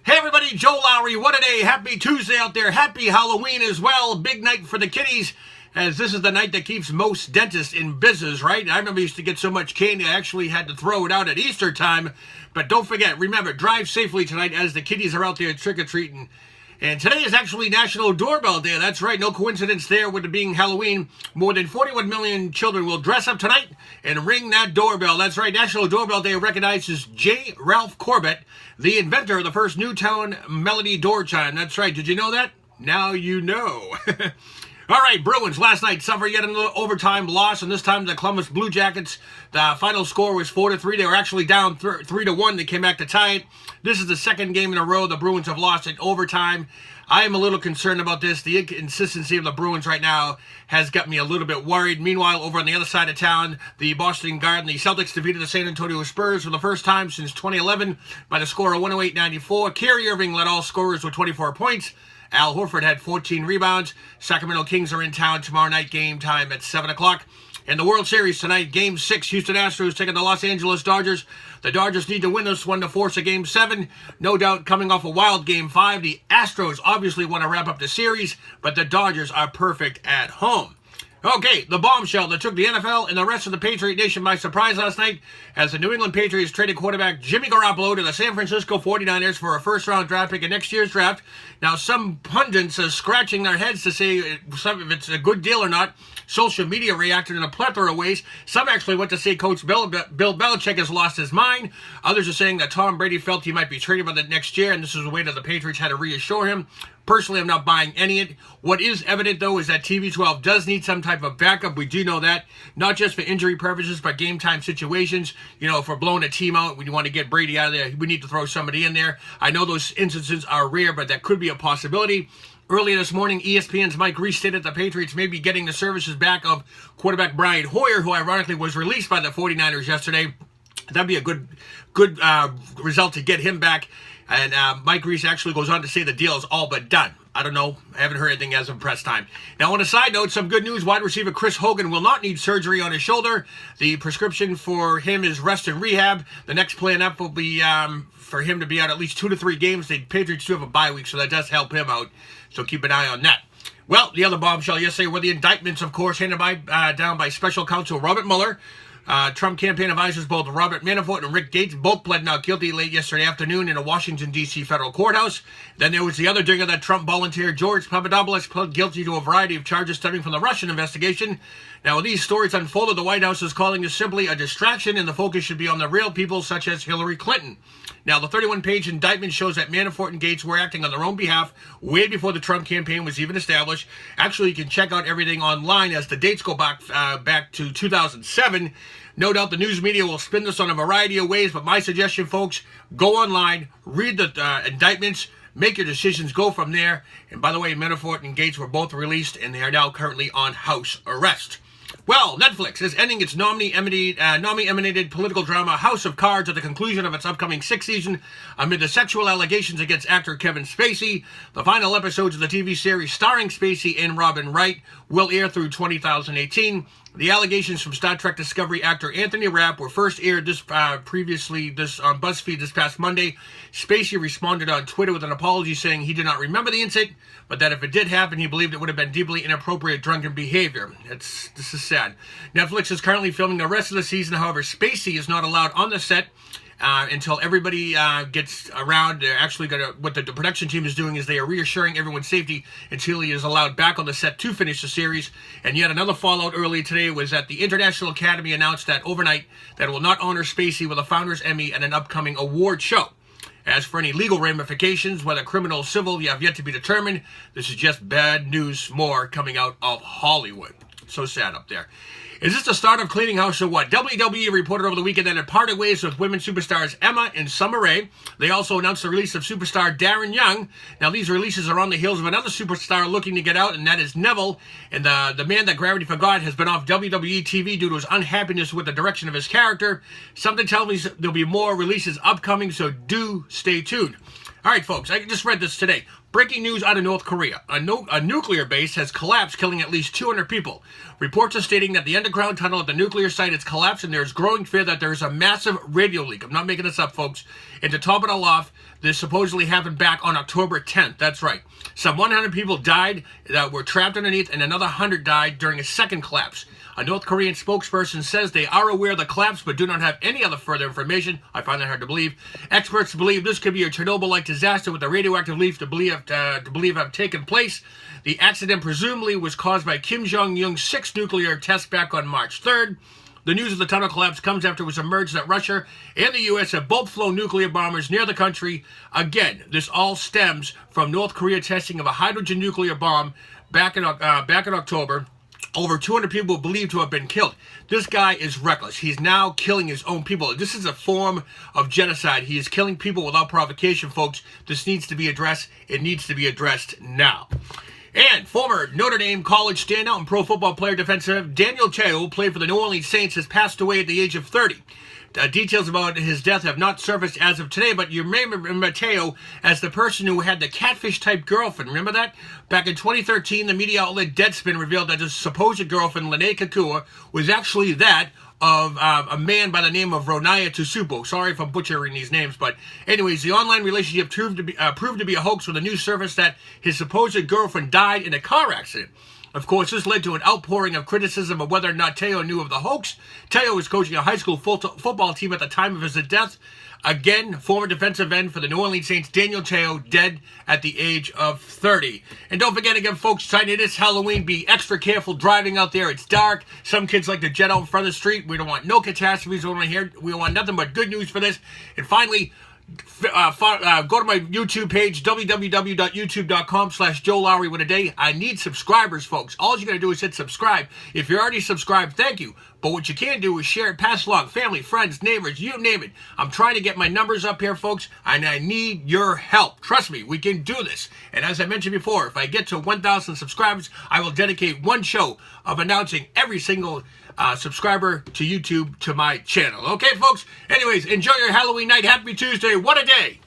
Hey everybody, Joe Lowry, what a day. Happy Tuesday out there. Happy Halloween as well. Big night for the kiddies, as this is the night that keeps most dentists in business, right? I remember I used to get so much candy I actually had to throw it out at Easter time. But don't forget, remember, drive safely tonight as the kiddies are out there trick-or-treating. And today is actually National Doorbell Day. That's right, no coincidence there with it being Halloween. More than 41 million children will dress up tonight and ring that doorbell. That's right, National Doorbell Day recognizes J. Ralph Corbett, the inventor of the first Newtown Melody door chime. That's right, did you know that? Now you know. All right, Bruins last night suffered yet another overtime loss, and this time the Columbus Blue Jackets, the final score was 4-3. They were actually down 3-1. They came back to tie it. This is the second game in a row the Bruins have lost in overtime. I am a little concerned about this. The inconsistency of the Bruins right now has got me a little bit worried. Meanwhile, over on the other side of town, the Boston Garden, the Celtics defeated the San Antonio Spurs for the first time since 2011 by the score of 108-94. Kyrie Irving led all scorers with 24 points. Al Horford had 14 rebounds. Sacramento Kings are in town tomorrow night, game time at 7 o'clock. In the World Series tonight, Game 6, Houston Astros taking the Los Angeles Dodgers. The Dodgers need to win this one to force a Game 7. No doubt coming off a wild Game 5. The Astros obviously want to wrap up the series, but the Dodgers are perfect at home. Okay, the bombshell that took the NFL and the rest of the Patriot Nation by surprise last night as the New England Patriots traded quarterback Jimmy Garoppolo to the San Francisco 49ers for a first-round draft pick in next year's draft. Now, some pundits are scratching their heads to say if it's a good deal or not. Social media reacted in a plethora of ways. Some actually went to say Coach Bill Belichick has lost his mind. Others are saying that Tom Brady felt he might be traded by the next year, and this is a way that the Patriots had to reassure him. Personally, I'm not buying any of it. What is evident, though, is that TB12 does need some type of backup. We do know that, not just for injury purposes, but game time situations. You know, if we're blowing a team out, we want to get Brady out of there, we need to throw somebody in there. I know those instances are rare, but that could be a possibility. Earlier this morning, ESPN's Mike Reese stated the Patriots may be getting the services back of quarterback Brian Hoyer, who ironically was released by the 49ers yesterday. That'd be a good result to get him back. And Mike Reese actually goes on to say the deal is all but done. I don't know. I haven't heard anything as of press time. Now, on a side note, some good news. Wide receiver Chris Hogan will not need surgery on his shoulder. The prescription for him is rest and rehab. The next plan up will be for him to be out at least 2 to 3 games. The Patriots do have a bye week, so that does help him out. So keep an eye on that. Well, the other bombshell yesterday were the indictments, of course, handed down by special counsel Robert Mueller. Trump campaign advisors both Robert Manafort and Rick Gates both pled not guilty late yesterday afternoon in a Washington, D.C. federal courthouse. Then there was the other dinger that Trump volunteer George Papadopoulos pled guilty to a variety of charges stemming from the Russian investigation. Now, with these stories unfolded, the White House is calling this simply a distraction, and the focus should be on the real people such as Hillary Clinton. Now, the 31-page indictment shows that Manafort and Gates were acting on their own behalf way before the Trump campaign was even established. Actually, you can check out everything online as the dates go back to 2007. No doubt the news media will spin this on a variety of ways, but my suggestion, folks, go online, read the indictments, make your decisions, go from there. And by the way, Manafort and Gates were both released, and they are now currently on house arrest. Well, Netflix is ending its nominee-emanated political drama House of Cards at the conclusion of its upcoming 6th season amid the sexual allegations against actor Kevin Spacey. The final episodes of the TV series starring Spacey and Robin Wright will air through 2018. The allegations from Star Trek Discovery actor Anthony Rapp were first aired previously on BuzzFeed this past Monday. Spacey responded on Twitter with an apology saying he did not remember the incident, but that if it did happen, he believed it would have been deeply inappropriate drunken behavior. This is sad. Netflix is currently filming the rest of the season. However, Spacey is not allowed on the set until everybody gets around. They're actually what the production team is doing is they are reassuring everyone's safety until he is allowed back on the set to finish the series. And yet another fallout early today was that the International Academy announced that overnight that it will not honor Spacey with a Founders Emmy at an upcoming award show. As for any legal ramifications, whether criminal or civil, you have yet to be determined. This is just bad news more coming out of Hollywood. So sad up there. Is this the start of cleaning house or what? WWE reported over the weekend that it parted ways with women's superstars Emma and Summer Rae. They also announced the release of superstar Darren Young. Now, these releases are on the heels of another superstar looking to get out, and that is Neville. And the man that gravity forgot has been off WWE TV due to his unhappiness with the direction of his character. Something tells me there'll be more releases upcoming, so do stay tuned. All right, folks, I just read this today. Breaking news out of North Korea. A nuclear base has collapsed, killing at least 200 people. Reports are stating that the underground tunnel at the nuclear site has collapsed, and there is growing fear that there is a massive radio leak. I'm not making this up, folks. And to top it all off, this supposedly happened back on October 10th. That's right. Some 100 people died that were trapped underneath, and another 100 died during a second collapse. A North Korean spokesperson says they are aware of the collapse but do not have any other further information. I find that hard to believe. Experts believe this could be a Chernobyl-like disaster with the radioactive leak to believe have taken place. The accident presumably was caused by Kim Jong-un's sixth nuclear test back on March 3rd. The news of the tunnel collapse comes after it was emerged that Russia and the U.S. have both flown nuclear bombers near the country. Again, this all stems from North Korea testing of a hydrogen nuclear bomb back in October. Over 200 people believed to have been killed. This guy is reckless. He's now killing his own people. This is a form of genocide. He is killing people without provocation, folks. This needs to be addressed. It needs to be addressed now. And former Notre Dame college standout and pro football player defensive Daniel Teo, who played for the New Orleans Saints, has passed away at the age of 30. Details about his death have not surfaced as of today, but you may remember Teo as the person who had the catfish-type girlfriend. Remember that? Back in 2013, the media outlet Deadspin revealed that his supposed girlfriend, Lene Kakua, was actually that of a man by the name of Ronaya Tusupo. Sorry if I'm butchering these names, but anyways, the online relationship proved to be a hoax when the news surfaced that his supposed girlfriend died in a car accident. Of course, this led to an outpouring of criticism of whether or not Teo knew of the hoax. Teo was coaching a high school football team at the time of his death. Again, former defensive end for the New Orleans Saints, Daniel Teo, dead at the age of 30. And don't forget again, folks, tonight it is Halloween. Be extra careful driving out there. It's dark. Some kids like to jet out in front of the street. We don't want no catastrophes. We want nothing but good news for this. And finally, go to my YouTube page, www.youtube.com/Joe Lowry with a day. I need subscribers, folks. All you got to do is hit subscribe. If you're already subscribed, thank you. But what you can do is share it, pass along, family, friends, neighbors, you name it. I'm trying to get my numbers up here, folks, and I need your help. Trust me, we can do this. And as I mentioned before, if I get to 1,000 subscribers, I will dedicate one show of announcing every single subscriber to YouTube to my channel. Okay, folks? Anyways, enjoy your Halloween night. Happy Tuesday. What a day.